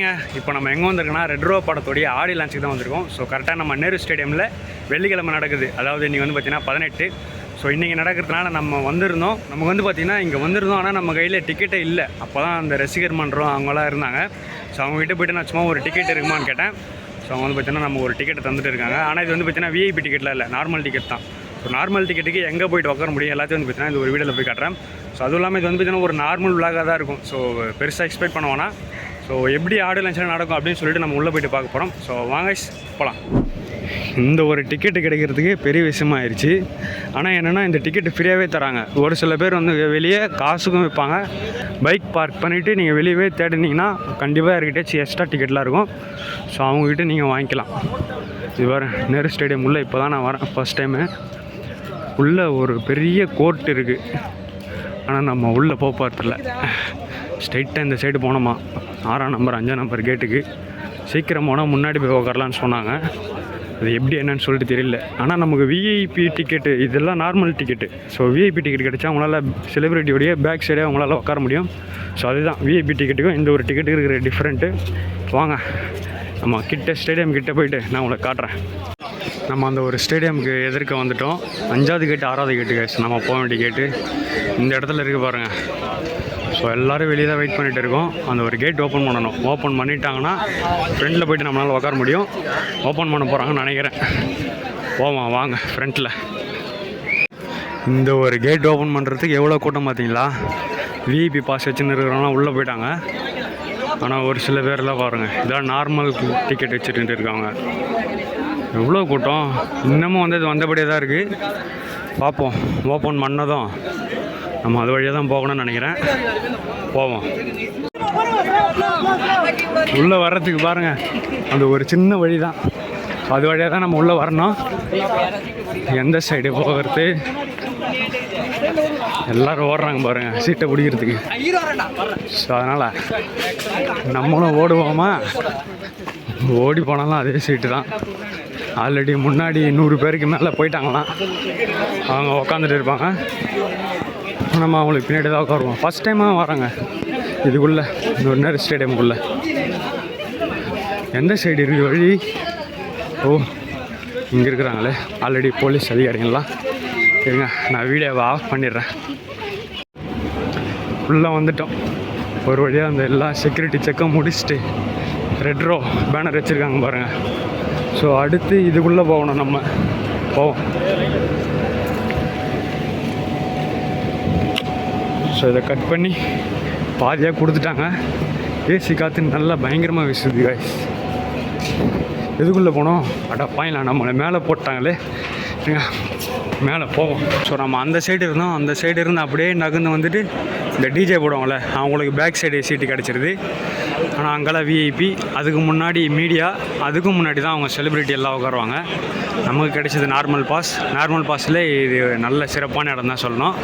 ஹாய்ங்க, இப்போ நம்ம எங்கே வந்திருக்கோன்னா ரெட் ரோ படத்தோடைய ஆடி லான்ச்சுக்கு தான் வந்திருக்கோம். ஸோ கரெக்டாக நம்ம நேரு ஸ்டேடியமில் வெள்ளிக்கிழமை நடக்குது. அதாவது இன்றைக்கி வந்து பார்த்திங்கன்னா 18. ஸோ இன்றைக்கி நடக்கிறதுனால நம்ம வந்திருந்தோம். நமக்கு வந்து பார்த்திங்கன்னா இங்கே வந்திருந்தோம், ஆனால் நம்ம கையில் டிக்கெட்டே இல்லை. அப்போ தான் அந்த ரசிகர் மன்றம் அவங்களாம் இருந்தாங்க. ஸோ அவங்ககிட்ட போய்ட்டு நான் சும்மா ஒரு டிக்கெட் இருக்குமான்னு கேட்டேன். ஸோ அவங்க வந்து பார்த்திங்கன்னா நம்ம ஒரு டிக்கெட்டை தந்துட்டு இருக்காங்க. ஆனால் இது வந்து பார்த்திங்கன்னா விஐபி டிக்கெட்டில் இல்லை, நார்மல் டிக்கெட் தான். ஸோ நார்மல் டிக்கெட்டுக்கு எங்கே போய்ட்டு உட்கார முடியும் எல்லாத்தையும் வந்து பார்த்திங்கன்னா இந்த ஒரு வீடியோவில் போய் காட்டுறேன். ஸோ அதுவும் இல்லாமல் இது வந்து பார்த்திங்கன்னா ஒரு நார்மல் விளாகாக தான் இருக்கும். ஸோ பெருசாக எக்ஸ்பெக்ட் பண்ண வேணாம். ஸோ எப்படி ஆடு லஞ்சம் நடக்கும் அப்படின்னு சொல்லிட்டு நம்ம உள்ளே போய்ட்டு பார்க்க போகிறோம். ஸோ வாங்க போகலாம். இந்த ஒரு டிக்கெட்டு கிடைக்கிறதுக்கு பெரிய விஷயமா ஆயிடுச்சு. ஆனால் என்னென்னா இந்த டிக்கெட்டு ஃப்ரீயாகவே தராங்க. ஒரு சில பேர் வந்து வெளியே காசுக்கும் விற்பாங்க. பைக் பார்க் பண்ணிவிட்டு நீங்கள் வெளியவே தேடினீங்கன்னா கண்டிப்பாக யார்கிட்டயாச்சும் எக்ஸ்ட்ரா டிக்கெட்லாம் இருக்கும். ஸோ அவங்கக்கிட்ட நீங்கள் வாங்கிக்கலாம். இது வேறு நேரு ஸ்டேடியம் உள்ளே இப்போ தான் நான் வரேன் ஃபஸ்ட் டைமு. உள்ளே ஒரு பெரிய கோர்ட் இருக்குது. ஆனால் நம்ம உள்ளே போகிறதில்ல. ஸ்ட்ரைட்டாக இந்த சைடு போனோமா 6ஆம் நம்பர் 5ஆம் நம்பர் கேட்டுக்கு சீக்கிரம் போனால் முன்னாடி போய் உட்காரலான்னு சொன்னாங்க. அது எப்படி என்னன்னு சொல்லிட்டு தெரியல. ஆனால் நமக்கு விஐபி டிக்கெட்டு இதெல்லாம் normal ticket. So VIP ticket கிடைச்சா அவங்களால செலிப்ரிட்டியோடைய பேக் சைடே அவங்களால உட்கார முடியும். ஸோ அதுதான் விஐபி டிக்கெட்டுக்கும் இந்த ஒரு டிக்கெட்டுக்கு இருக்கிற டிஃப்ரெண்ட்டு. வாங்க நம்ம ஸ்டேடியம் கிட்டே போயிட்டு நான் உங்களுக்கு காட்டுறேன். நம்ம அந்த ஒரு ஸ்டேடியமுக்கு எதிர்க்க வந்துவிட்டோம். 5வது கேட்டு 6வது கேட்டு கேஸ் நம்ம போக வேண்டிய கேட்டு இந்த இடத்துல இருக்குது பாருங்கள். ஸோ எல்லோரும் வெளியே தான் வெயிட் பண்ணிகிட்டு இருக்கோம். அந்த ஒரு கேட் ஓப்பன் பண்ணணும். ஓப்பன் பண்ணிட்டாங்கன்னா ஃப்ரண்ட்டில் போய்ட்டு நம்மளால் உட்கார முடியும். ஓப்பன் பண்ண போகிறாங்கன்னு நினைக்கிறேன். போவோம் வாங்க ஃப்ரண்ட்டில். இந்த ஒரு கேட் ஓப்பன் பண்ணுறதுக்கு எவ்வளோ கூட்டம் பார்த்தீங்களா. விஐபி பாஸ் வச்சுன்னு இருக்கிறவங்களாம் உள்ளே போயிட்டாங்க. ஆனால் ஒரு சில பேர்லாம் பாருங்கள், இதெல்லாம் நார்மல் டிக்கெட் வச்சுட்டு இருக்காங்க. எவ்வளோ கூட்டம் இன்னமும் வந்தபடியே தான் இருக்குது. பார்ப்போம். ஓப்பன் பண்ணதும் நம்ம அது வழியாக தான் போகணும்னு நினைக்கிறேன். போவோம். உள்ளே வர்றதுக்கு பாருங்கள், அந்த ஒரு சின்ன வழி தான். அது வழியாக தான் நம்ம உள்ளே வரணும். எந்த சைடு போகிறது எல்லோரும் ஓடுறாங்க பாருங்கள் சீட்டை பிடிக்கிறதுக்கு. ஸோ அதனால் நம்மளும் ஓடுவோமா. ஓடி போனாலும் அதே சீட்டு தான். ஆல்ரெடி முன்னாடி 100 பேருக்கு மேலே போயிட்டாங்களாம். அவங்க உக்காந்துட்டு இருப்பாங்க. நம்ம அவங்களுக்கு பின்னாடி தான் உட்காருவோம். ஃபஸ்ட் டைமாக வராங்க இதுக்குள்ளே, இந்த ஒரு நேரு ஸ்டேடியமுக்குள்ளே. எந்த சைடு இருக்குது வழி? ஓ இங்கே இருக்கிறாங்களே ஆல்ரெடி போலீஸ் அதிகாரிகள்லாம். இருங்க நான் வீடியோவை ஆஃப் பண்ணிடுறேன். உள்ளே வந்துட்டோம். ஒரு வழியாக அந்த எல்லா செக்யூரிட்டி செக்கும் முடிச்சுட்டு ரெட் ரோ பேனர் வச்சுருக்காங்க பாருங்கள். ஸோ அடுத்து இதுக்குள்ளே போகணும். நம்ம போவோம். ஸோ இதை கட் பண்ணி பாதியாக கொடுத்துட்டாங்க. ஏசி காற்று நல்லா பயங்கரமாக வீசுது காய்ஸ். எதுக்குள்ளே போனோம்? அடப்பாயிலாம் நம்மளை மேலே போட்டாங்களே. மேலே போவோம். ஸோ நம்ம அந்த சைடு இருந்தோம். அந்த சைடு இருந்து அப்படியே நகர்ந்து வந்துட்டு இந்த டிஜே போடுவாங்கள்ல, அவங்களுக்கு பேக் சைடு சீட்டு கிடச்சிருது. ஆனால் அங்கெல்லாம் விஐபி, அதுக்கு முன்னாடி மீடியா, அதுக்கும் முன்னாடி தான் அவங்க செலிப்ரிட்டி எல்லாம் உட்காருவாங்க. நமக்கு கிடைச்சது நார்மல் பாஸ். நார்மல் பாஸில் இது நல்ல சிறப்பான இடம் தான் சொல்லணும்.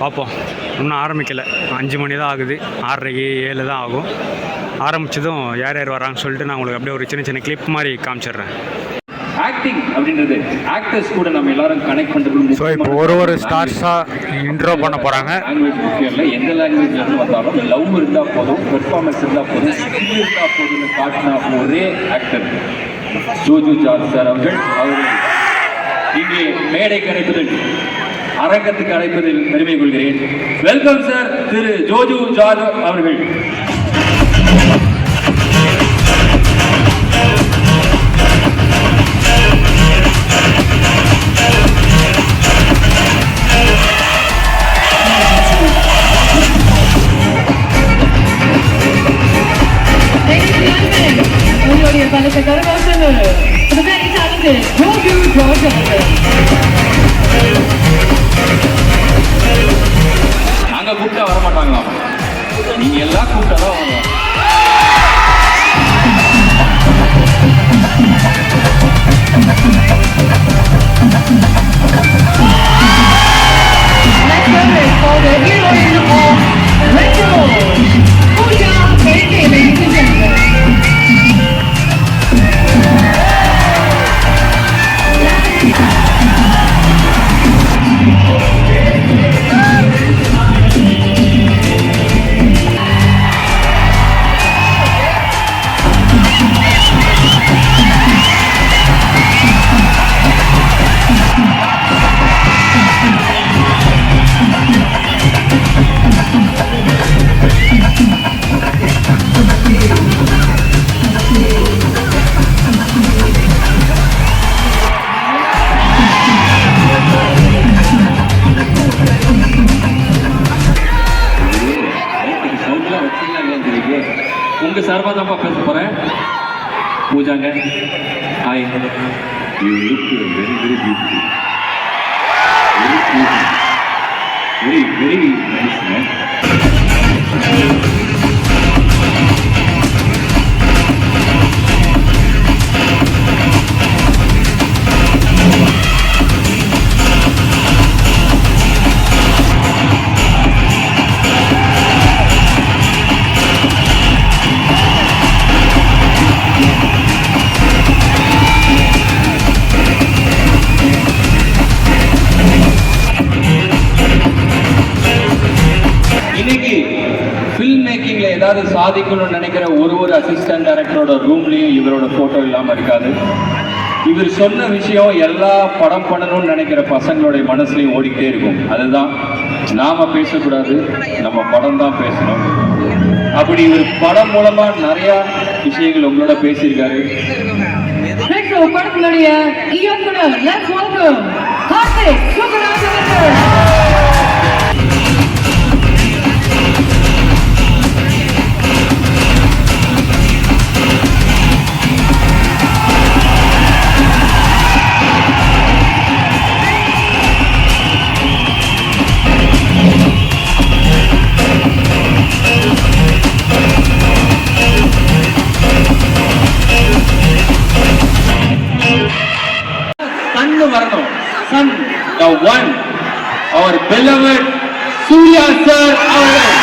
பார்ப்போம். இன்னும் ஆரம்பிக்கலை. 5 மணி தான் ஆகுது. 6:30 7 தான் ஆகும். ஆரம்பித்ததும் யார் யார் வராங்கன்னு சொல்லிட்டு நான் உங்களுக்கு அப்படியே ஒரு சின்ன சின்ன கிளிப் மாதிரி காமிச்சிடுறேன். ஆக்டிங் அப்படின்றது ஆக்டர்ஸ் கூட நம்ம எல்லாரும் கனெக்ட் பண்றது. ஸோ இப்போ ஒரு ஸ்டார்ஸாக இன்ட்ரோ பண்ண போகிறாங்க. லாங்குவேஜ் முக்கியம் இல்லை, எந்த லாங்குவேஜ்ல இருந்து வந்தாலும் லவ் இருந்தால் போதும், பெர்ஃபார்மன்ஸ் இருந்தால் போதும், ஸ்கில் இருந்தால் போதும்னு காட்டின ஒரே ஆக்டர் ஜோஜு ஜார்ஜ் சார் அவர்கள். இங்கே மேடைக்கு அழைப்பதில், அரங்கத்துக்கு அழைப்பதில் பெருமை கொள்கிறேன். வெல்கம் சார் திரு ஜோஜு ஜார்ஜ் அவர்கள். பலத்த கரகோஷங்கள் for the very talented Joju George. நாங்க கூப்பிட்டா வர மாட்டாங்களா? நீங்க எல்லாம் கூப்பிட்டாதான் வருவாங்க. Next up is for the heroine of Retro, Pooja Bhede, ladies and gentlemen. உங்க சார்பாக தான்ப்பா பேச போறேன். பூஜாங்க, hi, you look very very beautiful, very very நைஸ்ங்க. இன்னைக்கு ஃபில்ம் மேக்கிங்ல ஏதாவது சாதிக்கணும்னு நினைக்கிற ஒரு அசிஸ்டன்ட் டைரக்டரோட ரூம்லயும் இவரோட போட்டோ இல்லாம இருக்காது. இவர் சொன்ன விஷயம் எல்லா படம் பண்ணணும்னு நினைக்கிற பசங்களுடைய மனசுலையும் ஓடிக்கிட்டே இருக்கும். அதுதான், நாம பேசக்கூடாது, நம்ம படம் தான் பேசணும். அப்படி இவர் படம் மூலமா நிறைய விஷயங்கள் உங்களோட பேசியிருக்காரு. படத்தினுடைய இயக்குனர், let's welcome கார்த்திக் சுப்புராஜ் அவர்கள். Son, the one, our beloved Surya sir, அவர்கள்.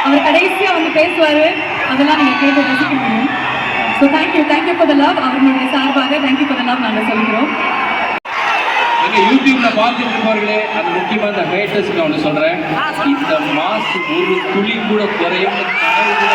அவர் கடைசியா வந்து பேசுவாரு, அதெல்லாம் நீங்க கேட்டு ரசிக்க முடியும். So thank you for the love. அவர்களுடைய சார்பாக தேங்க்யூ ஃபார் த லவ் நாங்கள் சொல்கிறோம். நீங்க யூடியூப்ல பார்த்துட்டு இருப்பவர்களே, அது முக்கியமா இந்த ஹேட்டர்ஸ்க்கு ஒன்று சொல்றேன், இந்த மாசு ஒரு துளி கூட குறையும் கனவு கூட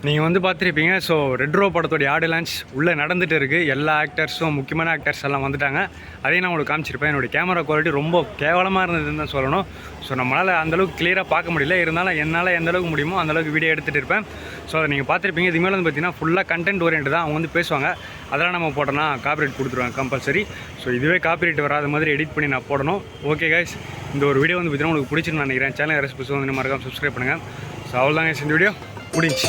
நீங்கள் வந்து பார்த்துருப்பீங்க. ஸோ ரெட் ரோ படத்தோடைய ஆடியோ லான்ச் உள்ளே நடந்துகிட்டு இருக்குது. எல்லா ஆக்டர்ஸும், முக்கியமான ஆக்டர்ஸ் எல்லாம் வந்துட்டாங்க. அதையும் நான் உங்களுக்கு காமிச்சிருப்பேன். என்னுடைய கேமரா குவாலிட்டி ரொம்ப கேவலமாக இருந்ததுன்னு தான் சொல்லணும். ஸோ நம்மளால் அந்தளவுக்கு கிளியராக பார்க்க முடியல. இருந்தாலும் என்னால் எந்தளவுக்கு முடியுமோ அந்தளவுக்கு வீடியோ எடுத்துகிட்டு இருப்பேன். ஸோ அதை நீங்கள் பார்த்துருப்பீங்க. இதுமாதிரி வந்து பார்த்தீங்கன்னா ஃபுல்லாக கண்டென்ட் ஓரியன்ட் தான். அவங்க வந்து பேசுவாங்க, அதெல்லாம் நம்ம போட்டோன்னா காப்பிரைட் கொடுத்துருவாங்க கம்பல்சரி. ஸோ இதுவே காப்பிரைட் வராத மாதிரி எடிட் பண்ணி நான் போடணும். ஓகே கைஸ், இந்த ஒரு வீடியோ வந்து பார்த்தீங்கன்னா உங்களுக்கு பிடிச்சின்னு நினைக்கிறேன். சேனல் ரெசிபிஸ் வந்து மறக்காம சப்ஸ்கிரைப் பண்ணுங்கள். ஸோ அவ்வளோதாங்க, இந்த வீடியோ முடிஞ்சு.